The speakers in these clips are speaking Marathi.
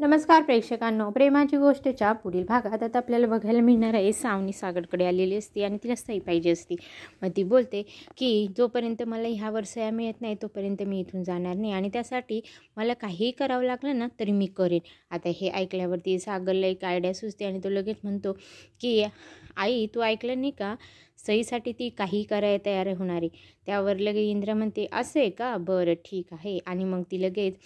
नमस्कार प्रेक्षकांनो, प्रेमाची गोष्टच्या पुढील भागात आता आपल्याला बघायला मिळणार आहे सावनी सागरकडे आलेली असते आणि तिला सही पाहिजे असती। मग ती बोलते की जोपर्यंत मला ह्यावर सह्या मिळत नाही तोपर्यंत मी इथून जाणार नाही आणि त्यासाठी मला काहीही करावं लागलं ना तरी मी करेन। आता हे ऐकल्यावरती सागरला एक आयडिया सुचते आणि तो लगेच म्हणतो की आई, तू ऐकलं नाही का, सहीसाठी ती काही करायला तयार होणार आहे। त्यावर लगेच इंद्रा म्हणते, असं आहे का, बरं ठीक आहे। आणि मग ती लगेच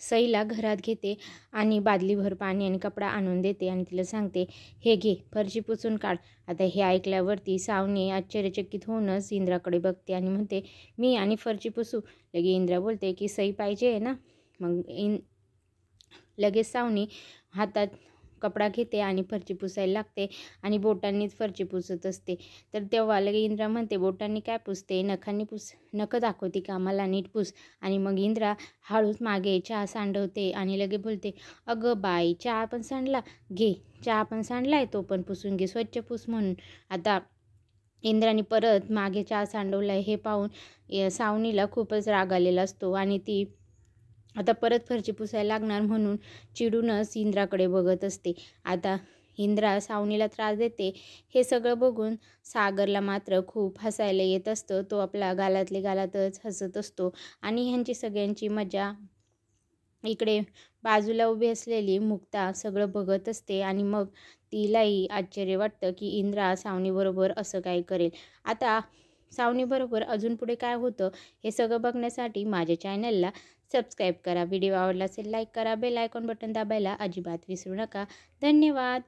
सईला घरात घेते आणि बादलीभर पाणी आणि कपडा आणून देते आणि तिला सांगते, हे घे, फरशी पुसून काढ। आता हे ऐकल्यावरती सावनी आश्चर्यचकित होऊनच इंद्राकडे बघते आणि म्हणते, मी आणि फरशी पुसू? लगे इंद्रा बोलते की सई पाहिजे आहे ना। मग लगेच सावनी हातात कपडा घेते आणि फरशी पुसायला लागते आणि बोटांनीच फरशी पुसत असते। तर तेव्हा लगे इंद्रा म्हणते, बोटांनी काय पुसते, नखांनी नखं दाखवते का, मला नीट पुस। आणि मग इंद्रा हळूच मागे चहा सांडवते आणि लगे बोलते, अगं बाई, चहा पण सांडला, घे, चहा पण सांडलाय तो पण पुसून घे, स्वच्छ पुस म्हणून। आता इंद्राने परत मागे चहा सांडवलाय हे पाहून सावनीला खूपच राग आलेला असतो आणि ती आता परत फरशी पुसायला लागणार म्हणून चिडूनच इंद्राकडे बघत असते। आता इंद्रा सावनीला त्रास देते हे सगळं बघून सागरला मात्र खूप हसायला येत असतं। तो आपला गालातले गालातच हसत असतो आणि ह्यांची सगळ्यांची मजा इकडे बाजूला उभी असलेली मुक्ता सगळं बघत असते आणि मग तिलाही आश्चर्य वाटतं की इंद्रा सावनीबरोबर असं काय करेल। आता सावनीबरोबर अजून पुढे काय होतं हे सगळं बघण्यासाठी माझ्या चॅनलला सबस्क्राईब करा। व्हिडिओ आवडला असेल लाईक करा, बेल आयकॉन बटन दाबायला अजिबात विसरू नका। धन्यवाद।